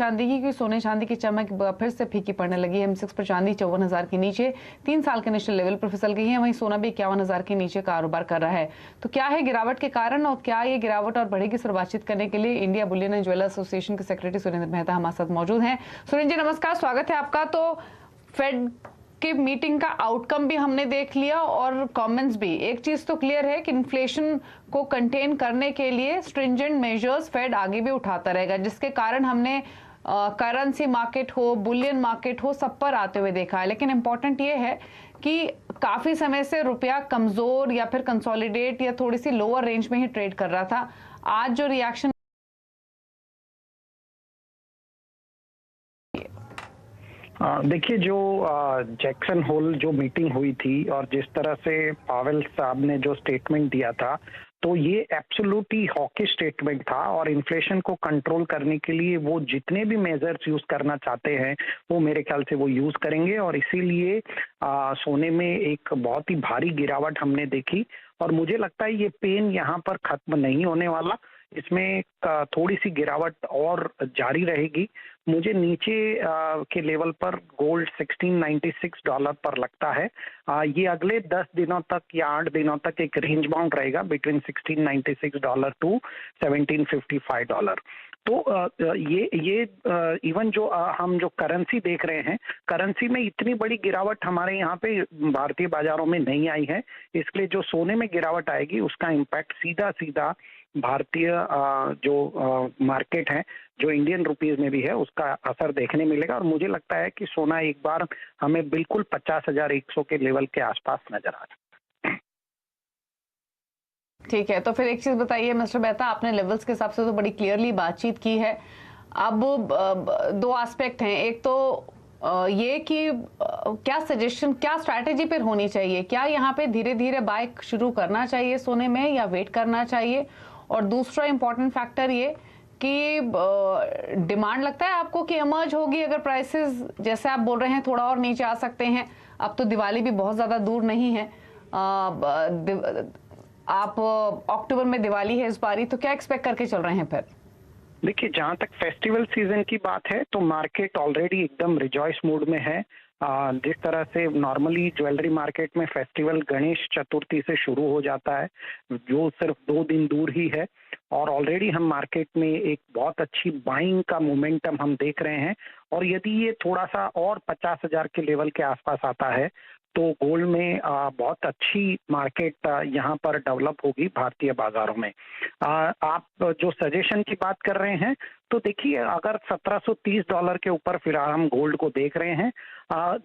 चांदी की सोने चांदी की चमक फिर से फीकी पड़ने लगी है। M6 पर चांदी 54,000 के नीचे 3 साल के नेशनल लेवल पर फिसल गई है। वहीं सोना भी 51,000 के नीचे कारोबार कर रहा है। तो क्या है गिरावट के कारण और क्या ये गिरावट और बढ़ेगी, इस पर बातचीत करने के लिए India Boolean and jeweller association के सेक्रेटरी सुरेंद्र मेहता हमारे साथ मौजूद हैं। सुरेंद्र जी नमस्कार, स्वागत है आपका। तो फेड की मीटिंग का आउटकम भी हमने देख लिया और कमेंट्स भी। एक चीज तो क्लियर है कि इन्फ्लेशन को कंटेन करने के लिए स्ट्रिंजेंट मेजर्स फेड आगे भी उठाता रहेगा, जिसके कारण हमने करेंसी मार्केट हो, बुलियन मार्केट हो, सब पर आते हुए देखा है। लेकिन इंपॉर्टेंट ये है कि काफी समय से रुपया कमजोर या फिर कंसोलिडेट या थोड़ी सी लोअर रेंज में ही ट्रेड कर रहा था। आज जो रिएक्शन देखिए, जो जैक्सन होल जो मीटिंग हुई थी और जिस तरह से पावेल साहब ने जो स्टेटमेंट दिया था, तो ये एब्सोल्युटली हॉकिश स्टेटमेंट था। और इन्फ्लेशन को कंट्रोल करने के लिए वो जितने भी मेजर्स यूज करना चाहते हैं वो मेरे ख्याल से वो यूज करेंगे। और इसीलिए सोने में एक बहुत ही भारी गिरावट हमने देखी और मुझे लगता है ये पेन यहाँ पर खत्म नहीं होने वाला। इसमें थोड़ी सी गिरावट और जारी रहेगी। मुझे नीचे के लेवल पर गोल्ड $1696 पर लगता है। ये अगले 10 दिनों तक या 8 दिनों तक एक रेंज बाउंड रहेगा बिटवीन $1696 टू $1755। तो ये इवन जो हम जो करेंसी देख रहे हैं, करेंसी में इतनी बड़ी गिरावट हमारे यहाँ पे भारतीय बाजारों में नहीं आई है। इसलिए जो सोने में गिरावट आएगी उसका इम्पैक्ट सीधा सीधा भारतीय जो मार्केट है, जो इंडियन रुपीज में भी है, उसका असर देखने मिलेगा। और मुझे लगता है कि सोना एक बार हमें बिल्कुल 50,100 के लेवल के आसपास नजर आ रहा है। ठीक है, तो फिर एक चीज बताइए मिस्टर मेहता, आपने लेवल्स के हिसाब से तो बड़ी क्लियरली बातचीत की है। अब दो एस्पेक्ट हैं। एक तो ये कि क्या सजेशन, क्या स्ट्रैटेजी पर होनी चाहिए? क्या यहाँ पे धीरे धीरे बाय शुरू करना चाहिए सोने में या वेट करना चाहिए? और दूसरा इंपॉर्टेंट फैक्टर ये कि डिमांड लगता है आपको कि इमर्ज होगी अगर प्राइसेस जैसे आप बोल रहे हैं थोड़ा और नीचे आ सकते हैं? अब तो दिवाली भी बहुत ज्यादा दूर नहीं है। आप अक्टूबर में दिवाली है इस बारी, तो क्या एक्सपेक्ट करके चल रहे हैं फिर? देखिए, जहां तक फेस्टिवल सीजन की बात है तो मार्केट ऑलरेडी एकदम रिजॉइस मूड में है। जिस तरह से नॉर्मली ज्वेलरी मार्केट में फेस्टिवल गणेश चतुर्थी से शुरू हो जाता है, जो सिर्फ 2 दिन दूर ही है, और ऑलरेडी हम मार्केट में एक बहुत अच्छी बाइंग का मोमेंटम हम देख रहे हैं। और यदि ये थोड़ा सा और 50,000 के लेवल के आसपास आता है तो गोल्ड में बहुत अच्छी मार्केट यहाँ पर डेवलप होगी भारतीय बाजारों में। आप जो सजेशन की बात कर रहे हैं, तो देखिए, अगर $1730 के ऊपर फिलहाल हम गोल्ड को देख रहे हैं,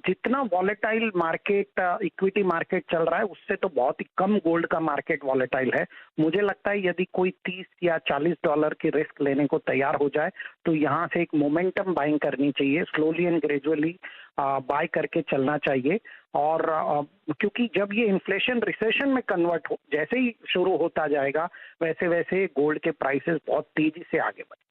जितना वॉलेटाइल मार्केट इक्विटी मार्केट चल रहा है उससे तो बहुत ही कम गोल्ड का मार्केट वॉलेटाइल है। मुझे लगता है यदि कोई $30 या $40 की रिस्क लेने को तैयार हो जाए तो यहाँ से एक मोमेंटम बाइंग करनी चाहिए, स्लोली एंड ग्रेजुअली बाय करके चलना चाहिए। और क्योंकि जब ये इन्फ्लेशन रिसेशन में कन्वर्ट हो जैसे ही शुरू होता जाएगा, वैसे वैसे गोल्ड के प्राइसेस बहुत तेजी से आगे बढ़े।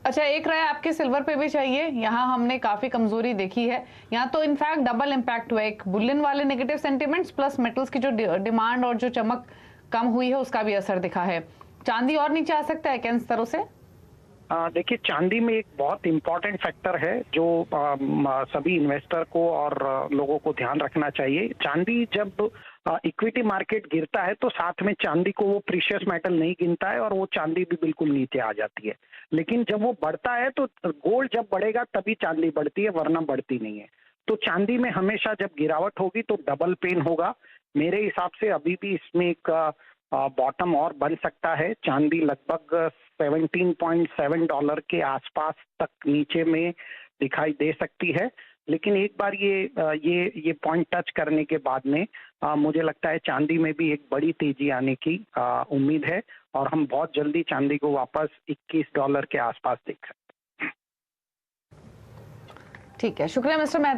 अच्छा, एक राय आपके सिल्वर पे भी चाहिए। यहाँ हमने काफी कमजोरी देखी है। यहाँ तो इनफैक्ट डबल इम्पैक्ट हुआ, एक बुलियन वाले नेगेटिव सेंटिमेंट्स प्लस मेटल्स की जो डिमांड और जो चमक कम हुई है उसका भी असर दिखा है। चांदी और नीचे आ सकता है क्या इन स्तरों से? देखिए, चांदी में एक बहुत इम्पोर्टेंट फैक्टर है जो सभी इन्वेस्टर को और लोगों को ध्यान रखना चाहिए। चांदी जब इक्विटी मार्केट गिरता है तो साथ में चांदी को वो प्रीशियस मेटल नहीं गिनता है और वो चांदी भी बिल्कुल नीचे आ जाती है। लेकिन जब वो बढ़ता है तो गोल्ड जब बढ़ेगा तभी चांदी बढ़ती है, वरना बढ़ती नहीं है। तो चांदी में हमेशा जब गिरावट होगी तो डबल पेन होगा। मेरे हिसाब से अभी भी इसमें एक बॉटम और बन सकता है। चांदी लगभग $17.7 के आसपास तक नीचे में दिखाई दे सकती है। लेकिन एक बार ये पॉइंट टच करने के बाद में मुझे लगता है चांदी में भी एक बड़ी तेजी आने की उम्मीद है और हम बहुत जल्दी चांदी को वापस $21 के आसपास देख सकते हैं। ठीक है, शुक्रिया मिस्टर मेहता।